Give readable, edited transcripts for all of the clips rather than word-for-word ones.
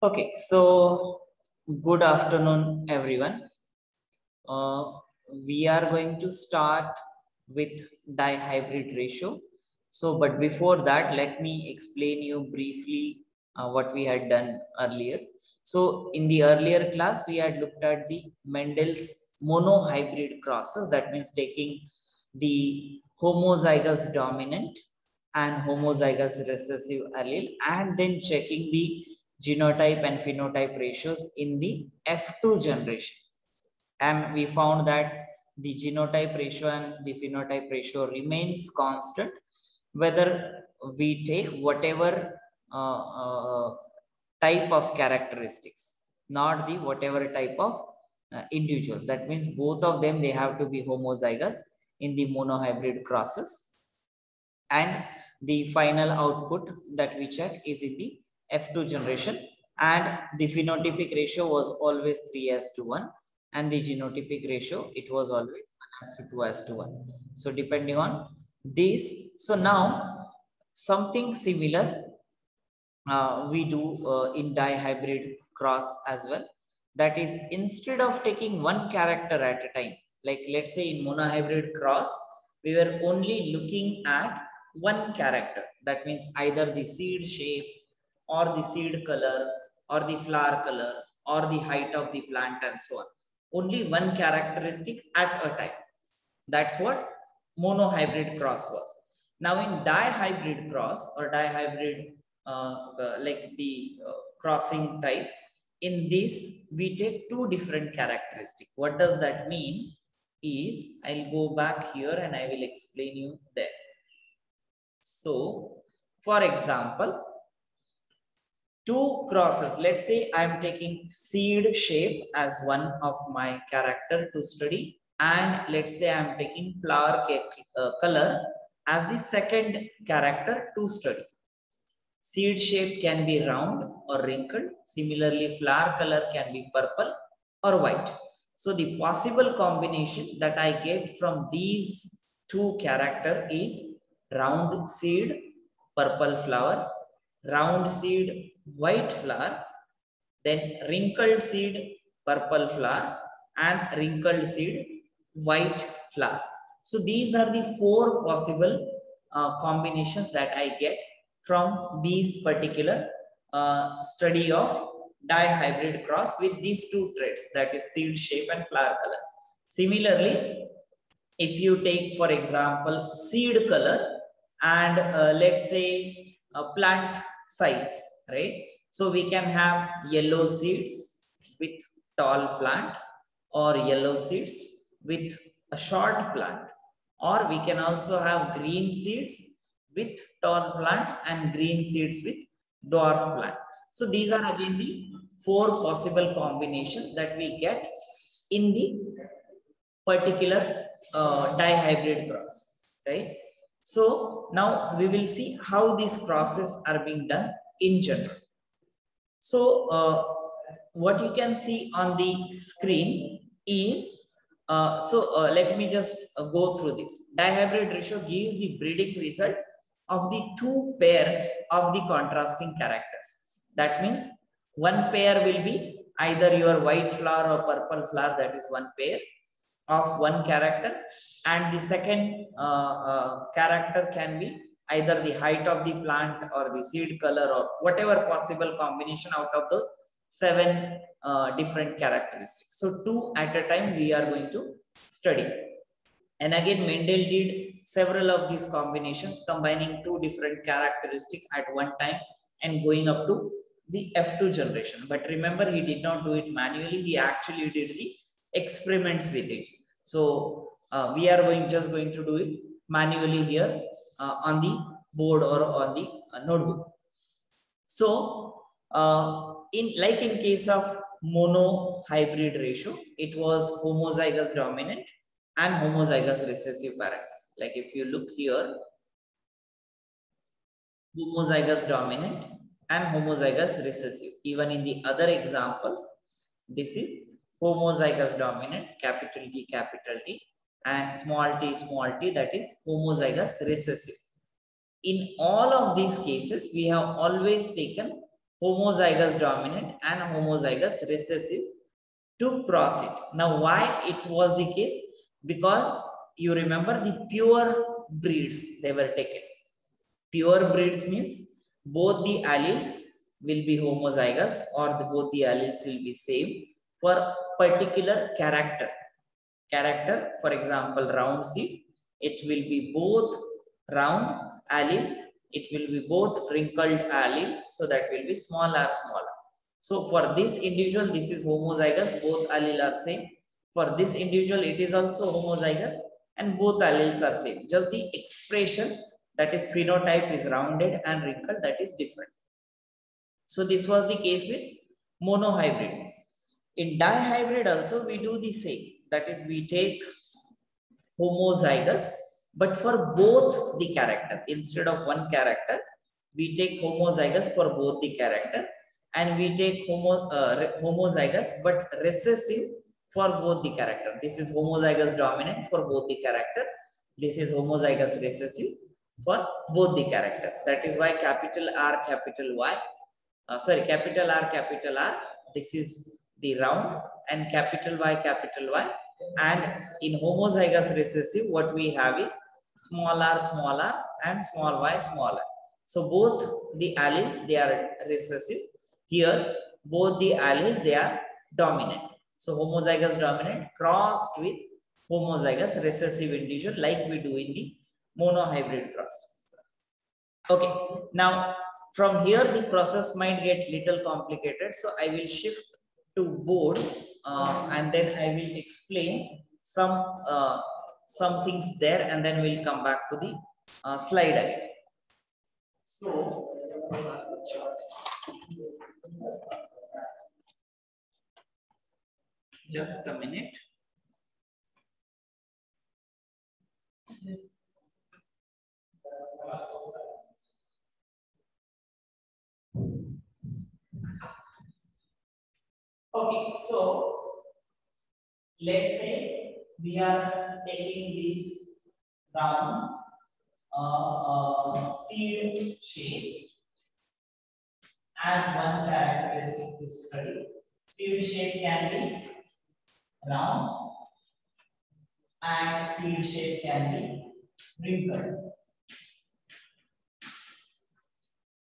Okay, so good afternoon, everyone. We are going to start with dihybrid ratio. So, but before that, let me explain you briefly what we had done earlier. So, in the earlier class, we had looked at the Mendel's monohybrid crosses. That means taking the homozygous dominant and homozygous recessive allele and then checking the genotype and phenotype ratios in the F2 generation. And we found that the genotype ratio and the phenotype ratio remains constant whether we take whatever type of characteristics, not the whatever type of individuals. That means both of them, they have to be homozygous in the monohybrid crosses. And the final output that we check is in the F2 generation, and the phenotypic ratio was always 3:1, and the genotypic ratio, it was always 1:2:1. So depending on this, so now something similar we do in dihybrid cross as well. That is, instead of taking one character at a time, like let's say in monohybrid cross, we were only looking at one character. That means either the seed shape or the seed color or the flower color or the height of the plant and so on. Only one characteristic at a time. That's what monohybrid cross was. Now in dihybrid cross or dihybrid like the crossing type, in this we take two different characteristics. What does that mean is, I'll go back here and I will explain you there. So for example, two crosses, let's say I'm taking seed shape as one of my character to study, and let's say I'm taking flower color as the second character to study. Seed shape can be round or wrinkled. Similarly, flower color can be purple or white. So the possible combination that I get from these two character is round seed, purple flower, round seed, white flower, then wrinkled seed, purple flower, and wrinkled seed, white flower. So these are the four possible combinations that I get from these particular study of dihybrid cross with these two traits, that is seed shape and flower color. Similarly, if you take for example seed color and let's say a plant size, right? So we can have yellow seeds with tall plant, or yellow seeds with a short plant, or we can also have green seeds with tall plant and green seeds with dwarf plant. So these are again the four possible combinations that we get in the particular dihybrid cross, right? So now we will see how these crosses are being done in general. So what you can see on the screen is, let me just go through this. Dihybrid ratio gives the breeding result of the two pairs of the contrasting characters. That means one pair will be either your white flower or purple flower, that is one pair of one character, and the second character can be either the height of the plant or the seed color or whatever possible combination out of those seven different characteristics. So two at a time we are going to study. And again, Mendel did several of these combinations, combining two different characteristics at one time and going up to the F2 generation. But remember, he did not do it manually. He actually did the experiments with it. So we are just going to do it manually here on the board or on the notebook. So in case of monohybrid ratio, it was homozygous dominant and homozygous recessive parent. Like if you look here, homozygous dominant and homozygous recessive. Even in the other examples, this is homozygous dominant, capital T, and small t, that is homozygous recessive. In all of these cases, we have always taken homozygous dominant and homozygous recessive to cross it. Now, why it was the case? Because you remember the pure breeds they were taken. Pure breeds means both the alleles will be homozygous or both the alleles will be same for particular character. Character, for example, round seed, it will be both round allele, it will be both wrinkled allele, so that will be smaller. So for this individual, this is homozygous, both allele are same. For this individual, it is also homozygous and both alleles are same. Just the expression, that is phenotype, is rounded and wrinkled, that is different. So this was the case with monohybrid. In dihybrid also we do the same. That is, we take homozygous, but for both the character. Instead of one character, we take homozygous for both the character, and we take homozygous but recessive for both the character. This is homozygous dominant for both the character. This is homozygous recessive for both the character. That is why capital R, capital Y, capital R, this is the round, and capital Y, and in homozygous recessive, what we have is small r, and small y, smaller. So both the alleles, they are recessive. Here, both the alleles, they are dominant. So homozygous dominant crossed with homozygous recessive individual, like we do in the monohybrid cross. Okay, now from here the process might get little complicated, so I will shift to board and then I will explain some things there, and then we'll come back to the slide again. So just a minute. Okay, so let's say we are taking this round seed shape as one characteristic to study. Seed shape can be round and seed shape can be wrinkled.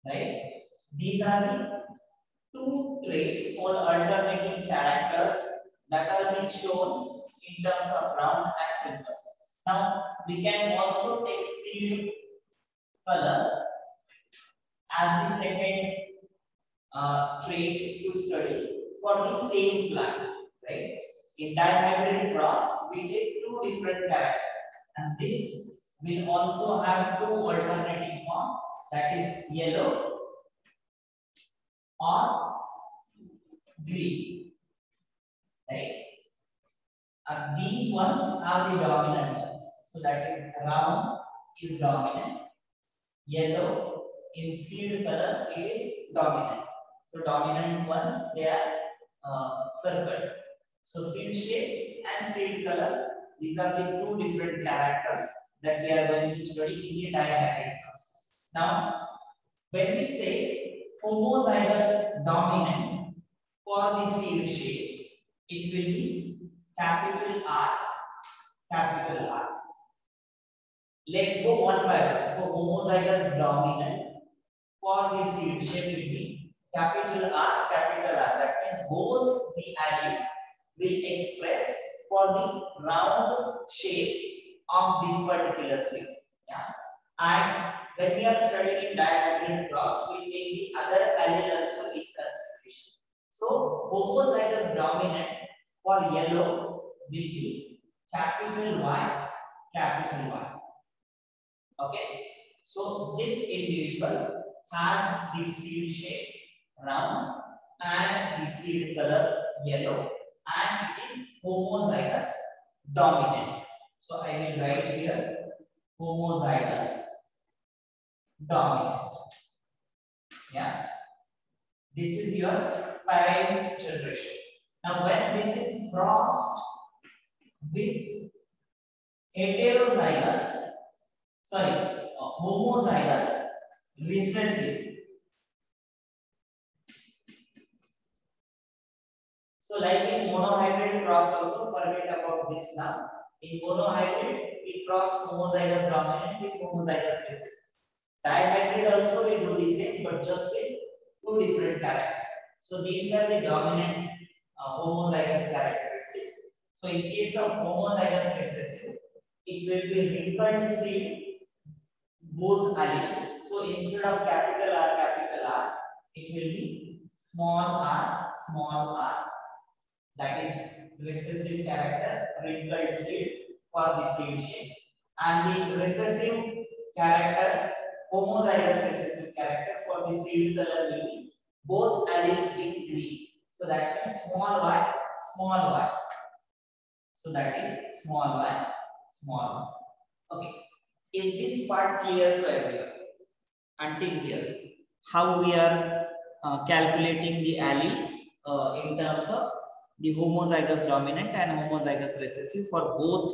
Right? These are the two traits called alternating characters that are being shown in terms of round and wrinkled. Now we can also take seed color as the second trait to study for the same plant, right? In dihybrid cross, we take two different characters, and this will also have two alternating forms, that is yellow or green, right? And these ones are the dominant ones. So that is round is dominant, yellow in seed color it is dominant. So dominant ones, they are circled. So seed shape and seed color, these are the two different characters that we are going to study in the dihybrid cross. Now, when we say homozygous dominant for the seed shape, it will be capital R, capital R. Let's go one by one. So homozygous dominant for the seed shape will be capital R, capital R. That means both the alleles will express for the round shape of this particular seed. Yeah. And when we are studying in dihybrid cross, we take the other allele also in consideration. So homozygous dominant for yellow will be capital Y, capital Y. Okay. So this individual has the seed shape round and the seed color yellow, and it is homozygous dominant. So I will write here homozygous dominant. Yeah. This is your parent generation. Now when this is crossed with homozygous recessive, this now. In monohybrid, we cross homozygous dominant with homozygous recessive. Dihybrid also we do the same, but just with two different characters. So these were the dominant homozygous characteristics. So in case of homozygous recessive, it will be wrinkled seed, both alleles. So instead of capital R, it will be small r. That is recessive character, wrinkled seed for the seed shape. And the recessive character, homozygous recessive character for the seed color will be both alleles in green. So that means small y. So that is small y. Okay. Is this part clear to everyone? Until here, how we are calculating the alleles in terms of the homozygous dominant and homozygous recessive for both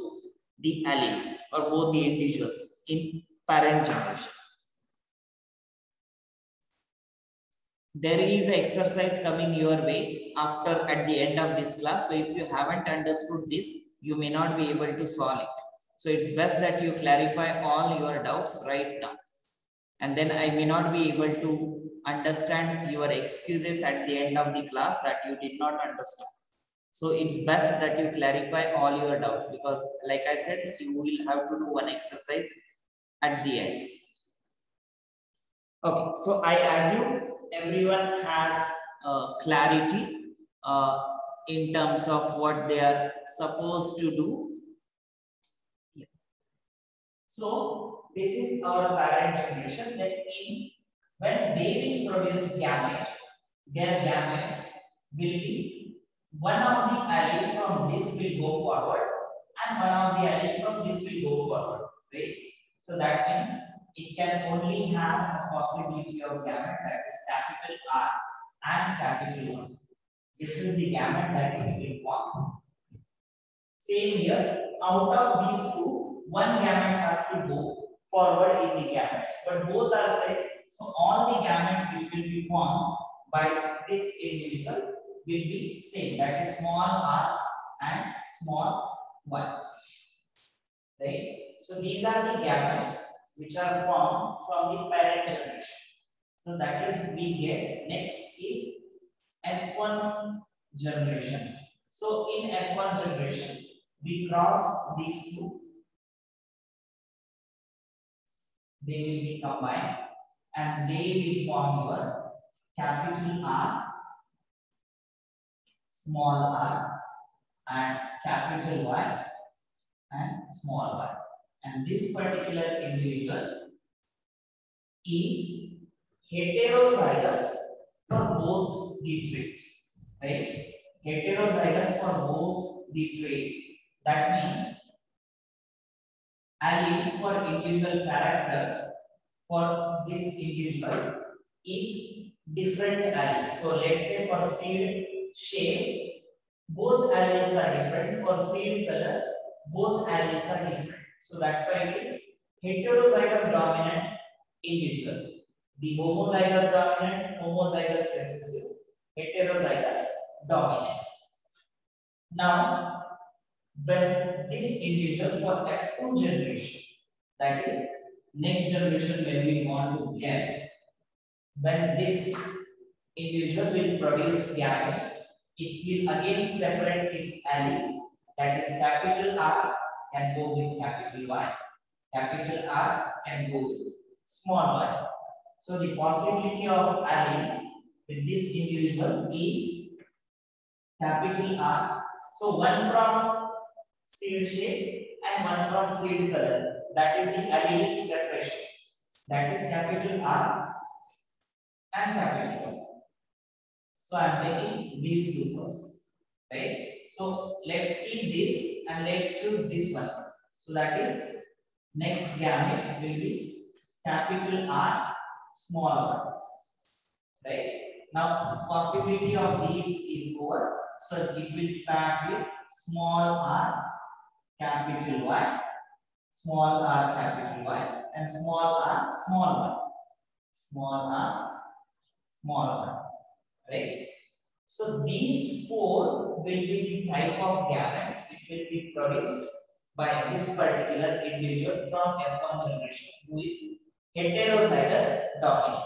the alleles or both the individuals in parent generation. There is an exercise coming your way at the end of this class. So if you haven't understood this, you may not be able to solve it. So it's best that you clarify all your doubts right now. And then I may not be able to understand your excuses at the end of the class that you did not understand. So it's best that you clarify all your doubts, because like I said, you will have to do one exercise at the end. Okay, so I assume everyone has clarity in terms of what they are supposed to do. Yeah. So this is our parent generation, that when they will produce gamete, their gametes will be one of the allele from this will go forward and one of the allele from this will go forward, right? So that means it can only have a possibility of gamete, that is capital R and capital Y. This is the gamete that it will form. Same here, out of these two, one gamete has to go forward in the gametes, but both are same. So all the gametes which will be formed by this individual will be same, that is small r and small y. Right? So these are the gametes which are formed from the parent generation. So that is we get. Next is F1 generation. So in F1 generation, we cross these two. They will be combined and they will form your capital R, small r, and capital Y and small y. And this particular individual is heterozygous for both the traits, right? Heterozygous for both the traits. That means alleles for individual characters for this individual is different alleles. So let's say for seed shape, both alleles are different. For seed color, both alleles are different. So that's why it is heterozygous dominant individual. The homozygous dominant, homozygous recessive, heterozygous dominant. Now, when this individual for F2 generation, that is next generation when we want to get, when this individual will produce gamete, it will again separate its alleles, that is capital R can go with capital Y, capital R can go with small y. So the possibility of alleles with this individual is capital R. So one from seed shape and one from seed color. That is the allelic separation. That is capital R and capital Y. So I am taking these two first, right? So let's keep this and let's choose this one. So that is next gamete will be capital R, small r, right? Now possibility of these is over. So it will start with small r, capital Y, small r, capital Y, and small r, small y, small r, small y, right? So these four will be the type of gametes which will be produced by this particular individual from F1 generation who is heterozygous dominant.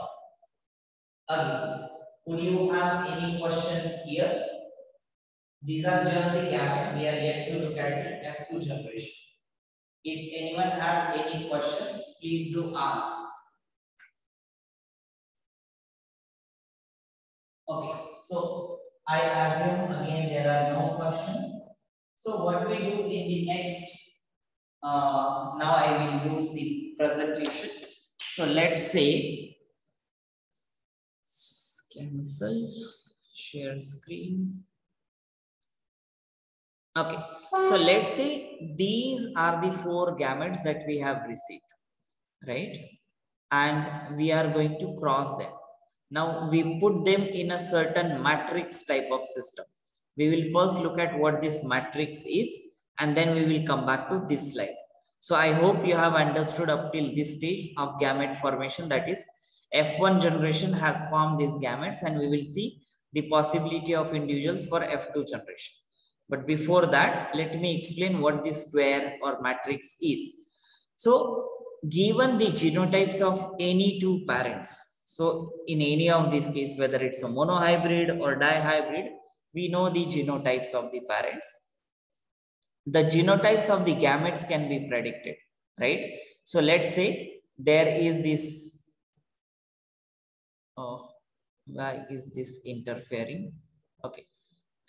Again, would you have any questions here? These are just the gamete. We are yet to look at the F2 generation. If anyone has any question, please do ask. Okay, so I assume again there are no questions. So what we do in the next, now I will use the presentation. So let's say, cancel, share screen. Okay, so let's say these are the 4 gametes that we have received, right? And we are going to cross them. Now we put them in a certain matrix type of system. We will first look at what this matrix is, and then we will come back to this slide. So I hope you have understood up till this stage of gamete formation, that is F1 generation has formed these gametes, and we will see the possibility of individuals for F2 generation. But before that, let me explain what this square or matrix is. So given the genotypes of any 2 parents, so in any of these cases, whether it's a monohybrid or dihybrid, we know the genotypes of the parents. The genotypes of the gametes can be predicted, right? So let's say there is this, oh, why is this interfering? Okay,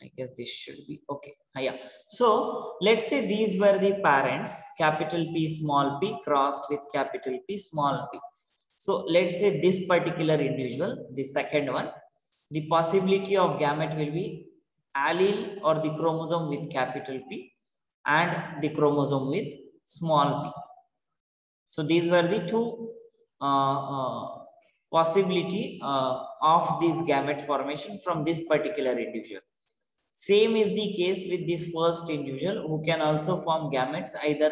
I guess this should be okay. Yeah. So let's say these were the parents, capital P small p crossed with capital P small p. So let's say this particular individual, the second one, the possibility of gamete will be allele or the chromosome with capital P and the chromosome with small p. So these were the 2 possibility of this gamete formation from this particular individual. Same is the case with this first individual who can also form gametes, either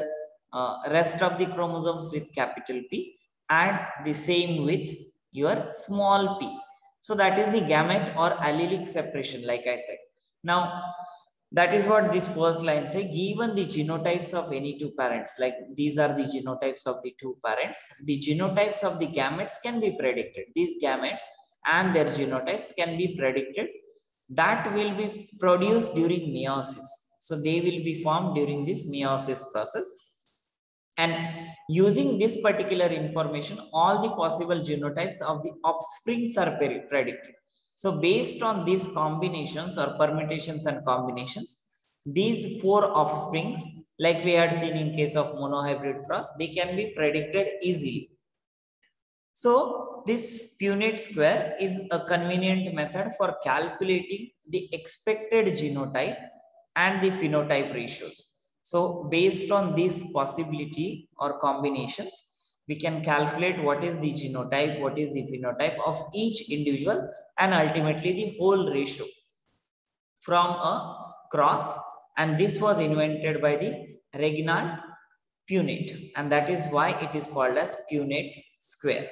rest of the chromosomes with capital P and the same with your small p. So that is the gamete or allelic separation, like I said. Now, that is what this first line say. Given the genotypes of any 2 parents, like these are the genotypes of the 2 parents, the genotypes of the gametes can be predicted. These gametes and their genotypes can be predicted. That will be produced during meiosis. So they will be formed during this meiosis process. And using this particular information, all the possible genotypes of the offsprings are predicted. So based on these combinations or permutations and combinations, these 4 offsprings, like we had seen in case of monohybrid cross, they can be predicted easily. So this Punnett square is a convenient method for calculating the expected genotype and the phenotype ratios. So based on this possibility or combinations, we can calculate what is the genotype, what is the phenotype of each individual, and ultimately the whole ratio from a cross. And this was invented by the Reginald Punnett, and that is why it is called as Punnett square.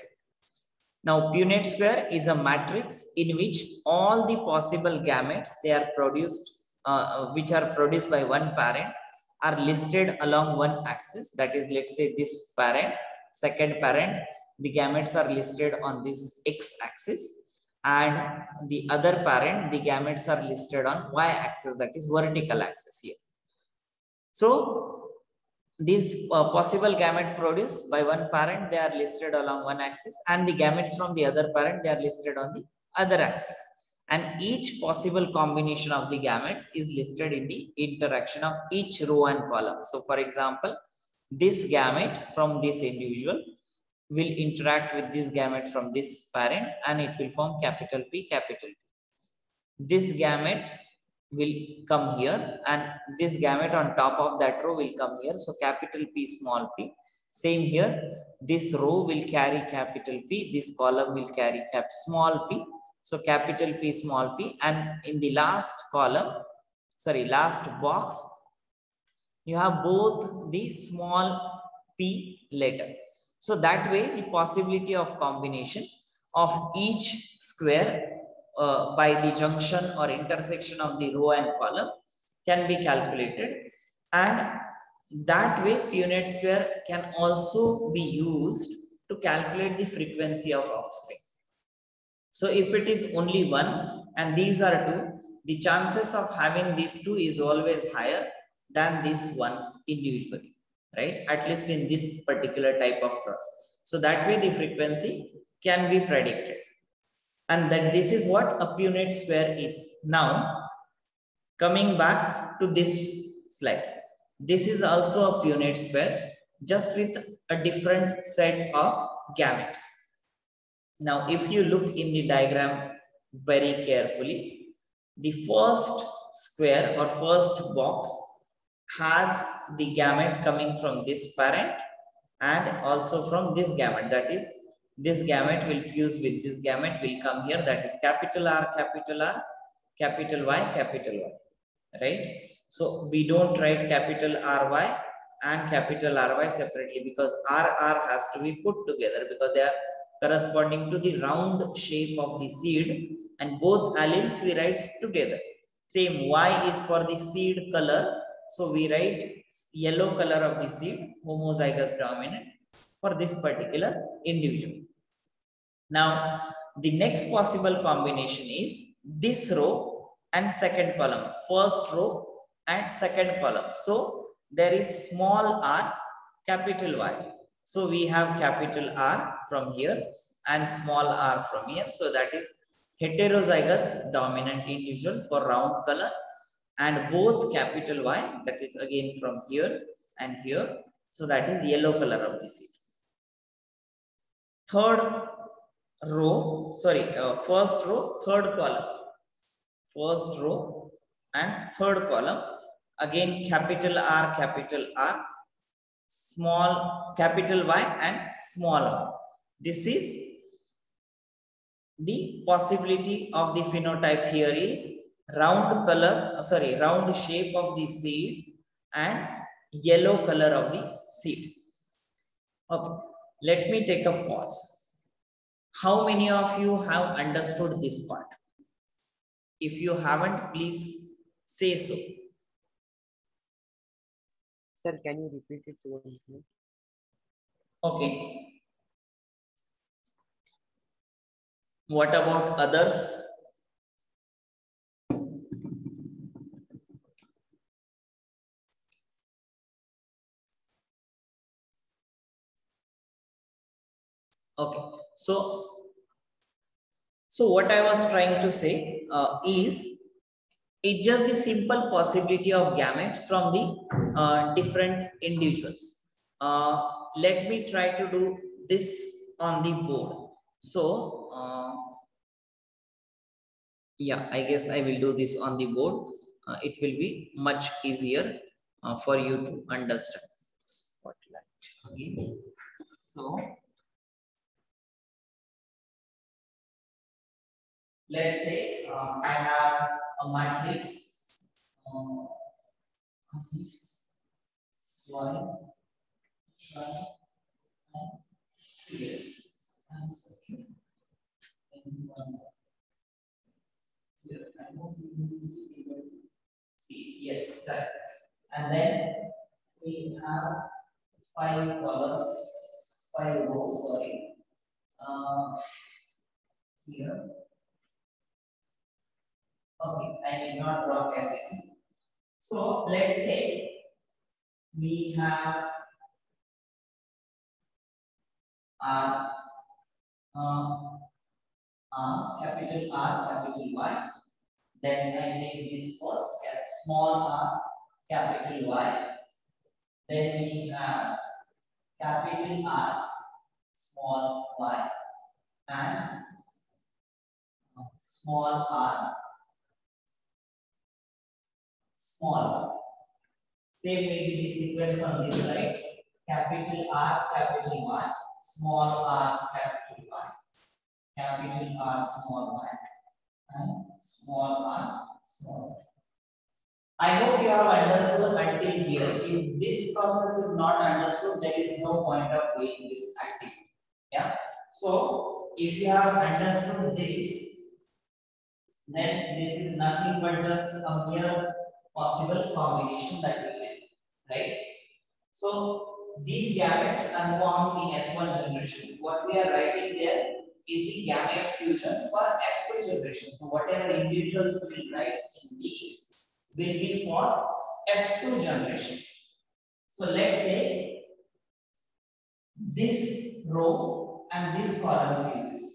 Now, Punnett square is a matrix in which all the possible gametes they are produced, which are produced by one parent, are listed along one axis. That is, let's say this parent, second parent, the gametes are listed on this x-axis, and the other parent, the gametes are listed on y-axis, that is vertical axis here. So these possible gametes produced by one parent, they are listed along one axis, and the gametes from the other parent, they are listed on the other axis. And each possible combination of the gametes is listed in the interaction of each row and column. So for example, this gamete from this individual will interact with this gamete from this parent, and it will form capital P, capital P. This gamete will come here, and this gamete on top of that row will come here. So capital P, small p. Same here, this row will carry capital P, this column will carry small p. So capital P, small p, and in the last column, sorry, last box, you have both the small p letter. So that way the possibility of combination of each square by the junction or intersection of the row and column can be calculated, and that way Punnett square can also be used to calculate the frequency of offspring. So if it is only one and these are two, the chances of having these two is always higher than these ones individually, right? At least in this particular type of cross. So that way the frequency can be predicted. And that this is what a Punnett square is. Now, coming back to this slide. This is also a Punnett square, just with a different set of gametes. Now, if you look in the diagram very carefully, the first square or first box has the gamete coming from this parent and also from this gamete. That is, this gamete will fuse with this gamete, will come here. That is capital R, capital Y, capital Y, right? So we don't write capital RY and capital RY separately, because RR has to be put together because they are corresponding to the round shape of the seed, and both alleles we write together. Same, Y is for the seed color, so we write yellow color of the seed, homozygous dominant, for this particular individual. Now, the next possible combination is this row and second column, first row and second column. So there is small r, capital Y. So we have capital R from here and small r from here. So that is heterozygous dominant individual for round color, and both capital Y, that is again from here and here. So that is yellow color of the seed. Third row, first row, third column. First row and third column, again capital R, small capital Y and small r. This is the possibility of the phenotype here is round color, round shape of the seed and yellow color of the seed. Okay, let me take a pause. How many of you have understood this part? If you haven't, please say so. Sir, can you repeat it once more? Okay. What about others? Okay. So what I was trying to say is it's just the simple possibility of gametes from the different individuals. Let me try to do this on the board. So yeah, I guess I will do this on the board. It will be much easier for you to understand. Spotlight. Okay. So let's say I have a matrix. This one, and here, and second, and one. Here, I hope you will be able to see. Yes, that. And then we have 5 columns, 5 rows. Sorry. Here. Okay, I will not draw everything. So let's say we have capital R, capital Y. Then I take this first, small r, capital Y. Then we have capital R, small y, and small r, small r. Same may be the sequence on this side. Capital R, capital Y, small r, capital Y, capital R, small y, and small r, small y. I hope you have understood until here. If this process is not understood, there is no point of doing this activity. Yeah. So if you have understood this, then this is nothing but just a mere possible combination that we get, right? So these gametes unformed in F1 generation. What we are writing there is the gamete fusion for F2 generation. So whatever individuals will write in these will be for F2 generation. So let's say this row and this column fuses.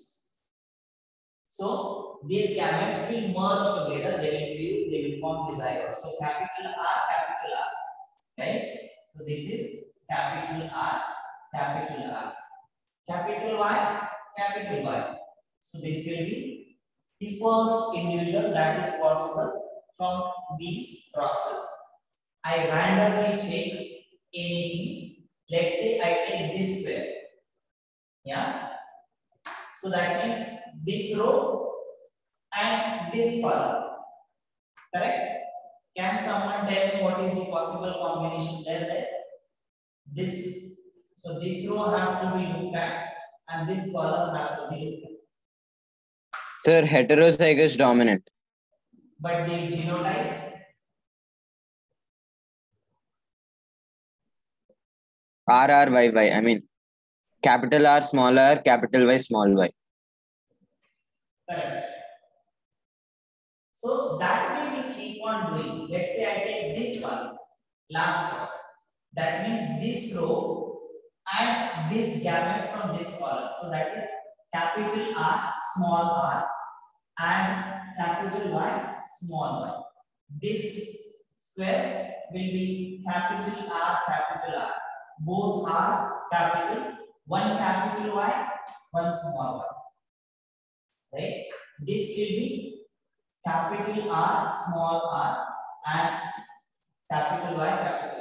So these gametes will merge together, they will fuse, they will form the zygote. So capital R, right? So this is capital R, capital R, capital Y. So this will be the first individual that is possible from these process. I randomly take anything. Let's say I take this square. Yeah. So that means this row and this column. Correct? Can someone tell me what is the possible combination there? This. So this row has to be looked at and this column has to be looked at. Sir, heterozygous dominant. But the genotype? RRYY. I mean, capital R, small r, capital Y, small y. Correct. So that way we keep on doing. Let's say I take this one, last one. That means this row and this gamete from this column. So that is capital R, small r, and capital Y, small y. This square will be capital R. Both are capital, one capital Y, one small y. Right? This will be capital R, small r, and capital Y.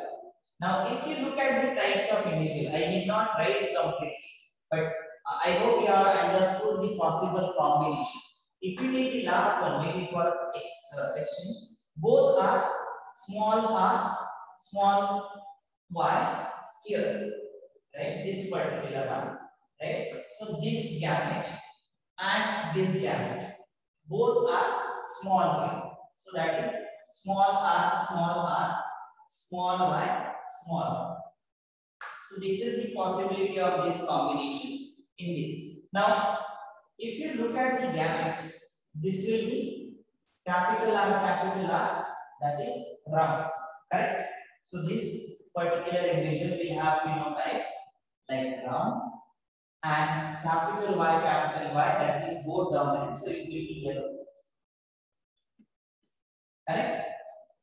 Now, if you look at the types of individual, I did not write it completely, but I hope you have understood the possible combination. If you take the last one, maybe for exchange, both are small r, small y here, right? This particular one, right? So this gamete and this gamete, both are small here. So that is small r, small y, small. So this is the possibility of this combination in this. Now, if you look at the gametes, this will be capital R, that is rough, correct? So this particular individual will have phenotype like round, and capital Y, that is both dominant, so it will be yellow. Correct?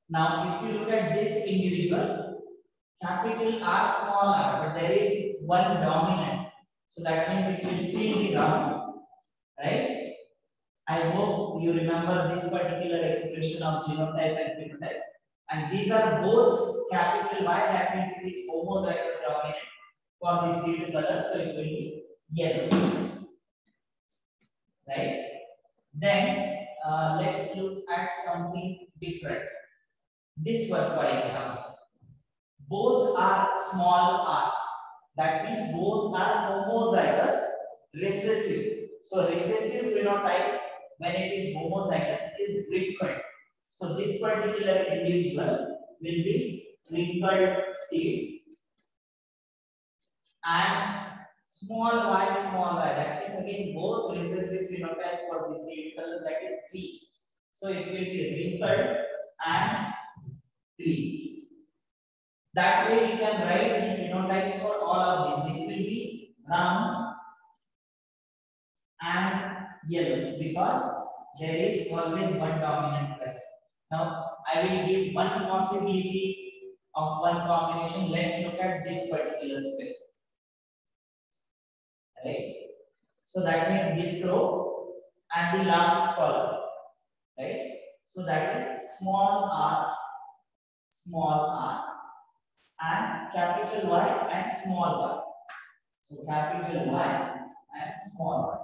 Now, if you look at this individual, capital R, small r, but there is one dominant, so that means it will still be round, right? I hope you remember this particular expression of genotype and phenotype, and these are both capital Y, that means it is homozygous dominant for the seed color, so it will be yellow, right? Then let's look at something different. This one, for example, both are small r. That means both are homozygous recessive. So recessive phenotype, when it is homozygous, is wrinkled. So this particular individual will be wrinkled seed, and small y. That is again both recessive phenotype for the seed color, that is green. So it will be wrinkled and green. That way you can write the phenotypes for all of these. This will be round and yellow because there is always one dominant present. Now I will give one possibility of one combination. Let's look at this particular square. Right? So that means this row and the last column. Right? So that is small r, and capital Y and small y. So capital Y and small y.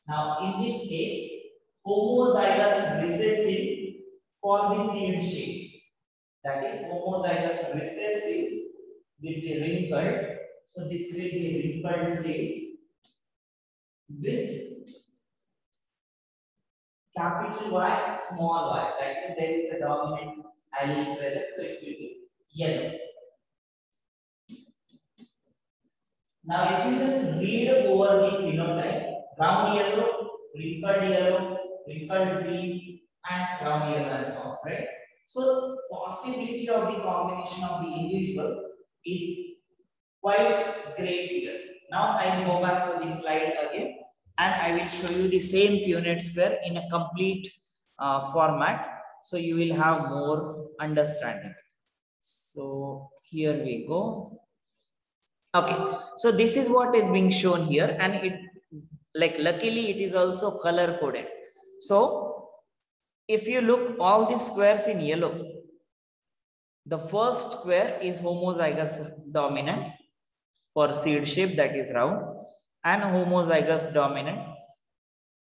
Now in this case, homozygous recessive for the seed shape. That is homozygous recessive will be wrinkled. So this will be wrinkled seed with capital Y, small y. That means there is a dominant allele present, so it will be yellow. Now, if you just read over the phenotype, round yellow, wrinkled green, and round yellow and so on, right? So, possibility of the combination of the individuals is quite great here. Now, I will go back to the slide again, and I will show you the same Punnett square in a complete format, so you will have more understanding. So, here we go. Okay, so this is what is being shown here, and it, like, luckily it is also color coded. So if you look all the squares in yellow, the first square is homozygous dominant for seed shape, that is round, and homozygous dominant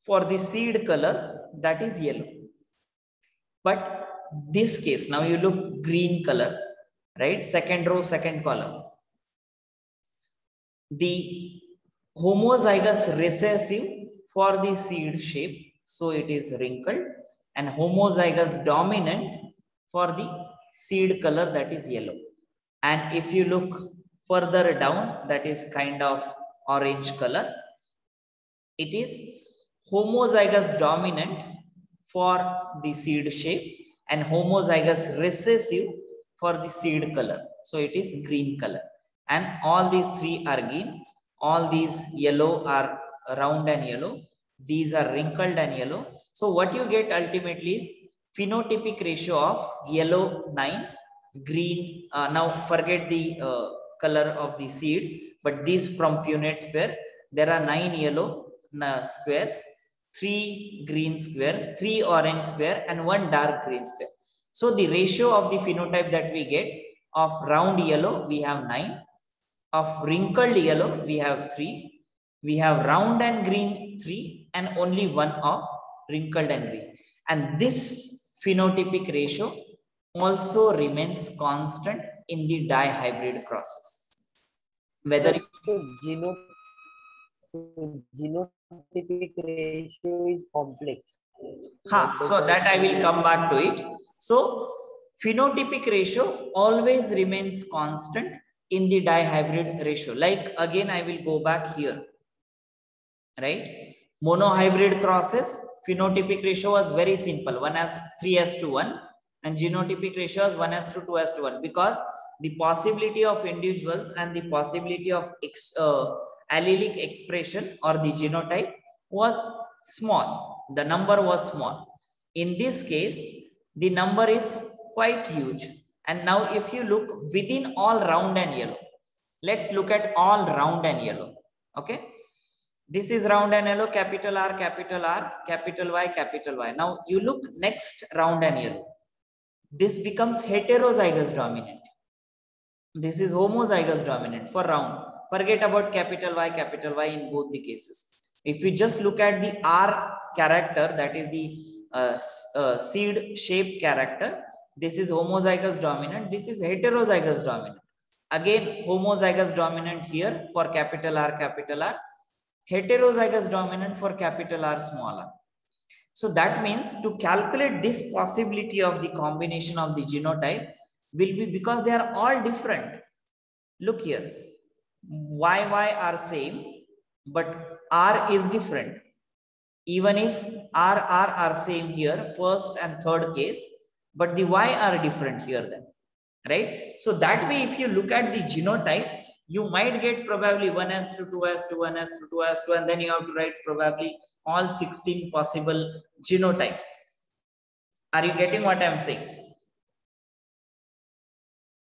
for the seed color, that is yellow. But this case, now you look green color, right? Second row, second column. The homozygous recessive for the seed shape, so it is wrinkled, and homozygous dominant for the seed color, that is yellow. And if you look further down, that is kind of orange color, it is homozygous dominant for the seed shape and homozygous recessive for the seed color, so it is green color. And all these three are green, all these yellow are round and yellow, these are wrinkled and yellow. So what you get ultimately is phenotypic ratio of yellow 9, green, now forget the color of the seed, but these from Punnett square, there are 9 yellow squares, 3 green squares, 3 orange square, and 1 dark green square. So the ratio of the phenotype that we get of round yellow, we have 9, of wrinkled yellow, we have 3, we have round and green 3, and only 1 of wrinkled and green. And this phenotypic ratio also remains constant in the dihybrid crosses. Whether genotypic ratio is complex. So that I will come back to it. So phenotypic ratio always remains constant in the dihybrid ratio. Like again, I will go back here, right? Monohybrid crosses, phenotypic ratio was very simple, 3:1, and genotypic ratio was 1:2:1, because the possibility of individuals and the possibility of allelic expression or the genotype was small. The number was small. In this case, the number is quite huge. And now if you look within all round and yellow, let's look at all round and yellow. Okay. This is round and yellow, capital R, capital R, capital Y, capital Y. Now you look next round and yellow. This becomes heterozygous dominant. This is homozygous dominant for round. Forget about capital Y in both the cases. If we just look at the R character, that is the seed shape character, this is homozygous dominant, this is heterozygous dominant. Again, homozygous dominant here for capital R, heterozygous dominant for capital R, small r. So that means to calculate this possibility of the combination of the genotype will be, because they are all different. Look here, YY are same, but R is different. Even if RR are same here, first and third case, but the Y are different here then, right? So that way, if you look at the genotype, you might get probably 1:2, 2:2, 1:2, 2:2, and then you have to write probably all 16 possible genotypes. Are you getting what I'm saying?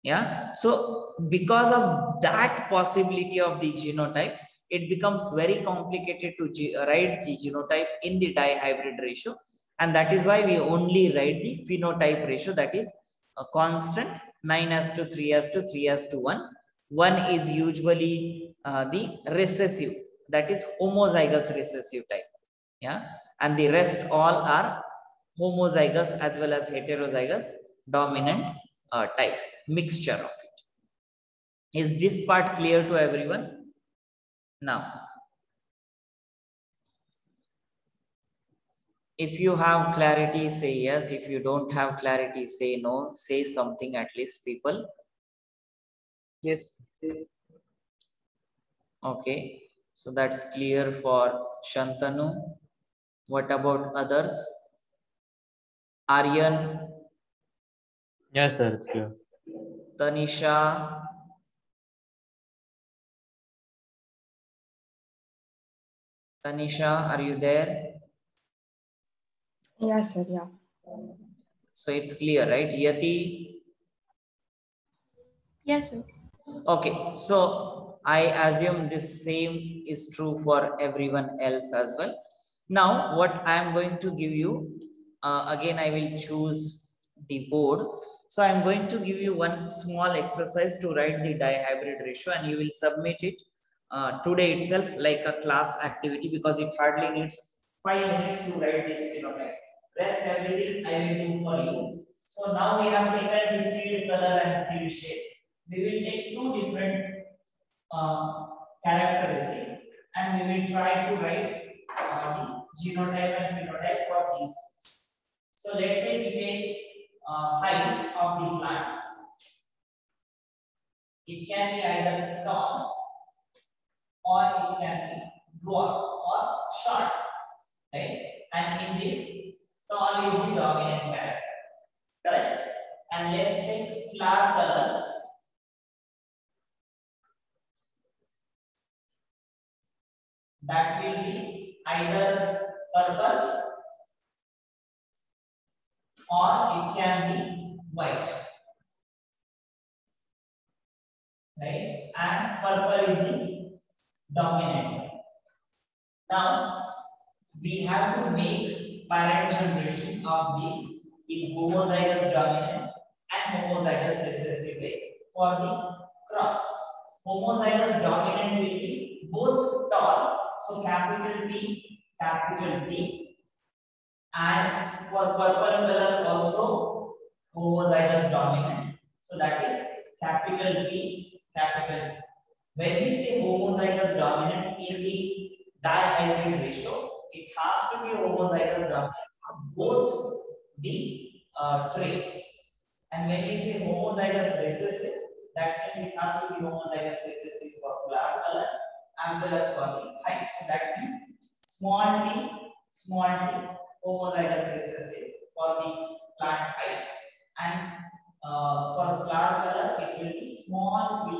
Yeah. So because of that possibility of the genotype, it becomes very complicated to write the genotype in the dihybrid ratio. And that is why we only write the phenotype ratio, that is a constant 9:3:3:1. 1 is usually the recessive, that is homozygous recessive type. Yeah. And the rest all are homozygous as well as heterozygous dominant type, mixture of it. Is this part clear to everyone? Now, If you have clarity, say yes. If you don't have clarity, say no. Say something at least, people. Yes. Okay. So that's clear for Shantanu. What about others? Aryan, Yes, sir, it's clear. Tanisha, Tanisha, are you there? Yeah, sir. Yeah. So it's clear, right? Yati? Yes, sir. Okay. So I assume this same is true for everyone else as well. Now, what I am going to give you, again, I will choose the board. So I'm going to give you one small exercise to write the dihybrid ratio, and you will submit it today itself like a class activity, because it hardly needs 5 minutes to write this phenotype. Rest everything I will do for you. So now we have taken the seed color and seed shape. We will take two different characteristics, and we will try to write the genotype and phenotype for these. So let's say we take height of the plant. It can be either tall or it can be dwarf or short, right? And in this, tall is the dominant character, correct? And let's take flower color. That will be either purple or it can be white, right? And purple is the dominant. Now we have to make parent generation of this in homozygous dominant and homozygous recessive way for the cross. Homozygous dominant will be both tall, so capital T, and for purple color also homozygous dominant. So that is capital T, capital T. When we say homozygous dominant in the dihybrid ratio, it has to be homozygous dominant on both the traits. And when we say homozygous recessive, that means it has to be homozygous recessive for flower color as well as for the height. So that means small t, homozygous recessive for the plant height, and for flower color it will be small p,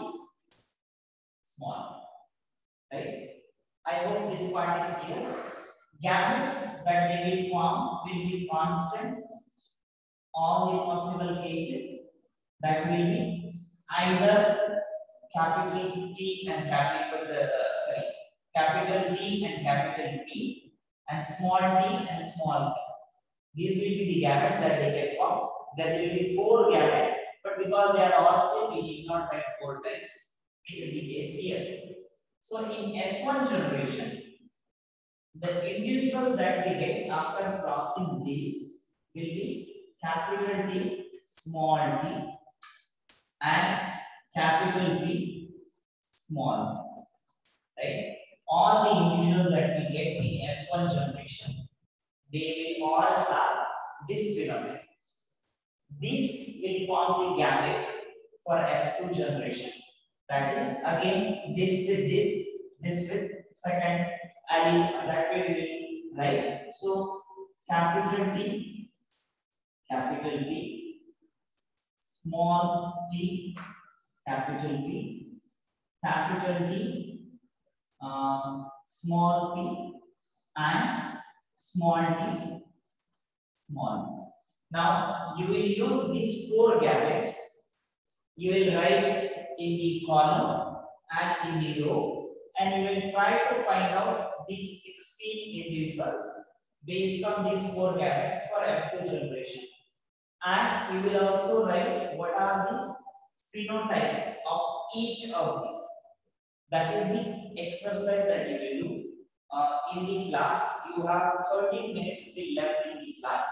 small, right? I hope this part is clear. Gametes that they will form will be constant. All the possible cases, that will be either capital T and capital capital T and capital P, and small t and small p. These will be the gametes that they can form. There will be 4 gametes, but because they are all same, we need not write 4 times. This is the case here. So in F1 generation, the individuals that we get after crossing these will be capital T, small t, and capital P, small, right? All the individuals that we get in F1 generation, they will all have this phenomenon. This will form the gamete for F2 generation. That is again this with this with second allele, that way we will write. So capital T, small t, capital P, capital T, small p, and small t, small. Now you will use these 4 gametes. You will write in the column and in the row, and you will try to find out these 16 individuals based on these 4 gametes for F2 generation. And you will also write what are these phenotypes of each of these. That is the exercise that you will do in the class. You have 13 minutes still left in the class,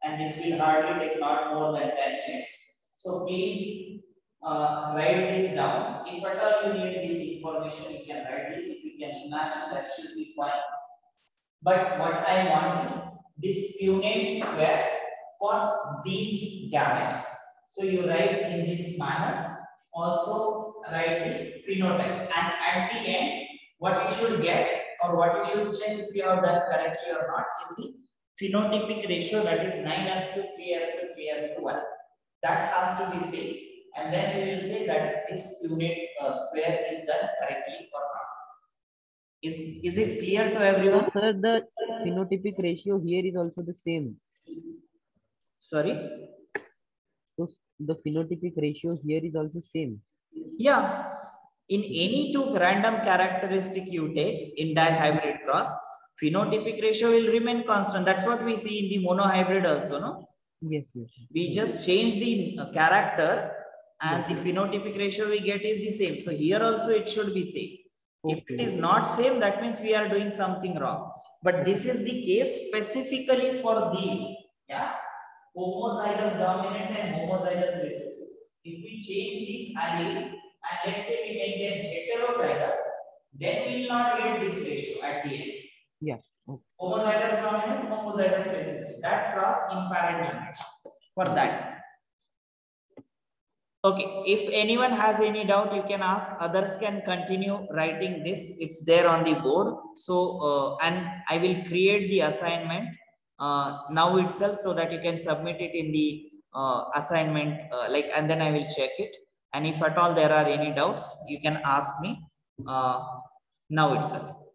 and this will hardly take not more than 10 minutes. So please write this down. If at all you need this information, you can write this. If you can imagine, that should be fine. But what I want is this Punnett square for these gametes. So you write in this manner. Also write the phenotype, and at the end, what you should get or what you should check if you have done correctly or not is the phenotypic ratio, that is 9:3:3:1. That has to be seen, and then we will say that this Punnett square is done correctly or not. Is it clear to everyone? So, sir, the phenotypic ratio here is also the same. Sorry? So the phenotypic ratio here is also same. Yeah. In any two random characteristic you take in dihybrid cross, phenotypic ratio will remain constant. That's what we see in the monohybrid also, no? Yes, yes. We just change the character and the phenotypic ratio we get is the same. So here also it should be same. If it is not same, that means we are doing something wrong. But this is the case specifically for these, yeah, homozygous dominant and homozygous recessive. If we change this allele and let's say we make them heterozygous, then we will not get this ratio at the end. Yeah. Okay. Homozygous dominant, homozygous recessive. That cross in parent generation for that. Okay, if anyone has any doubt, you can ask. Others can continue writing this. It's there on the board. So, and I will create the assignment now itself so that you can submit it in the assignment, and then I will check it. And if at all there are any doubts, you can ask me now itself.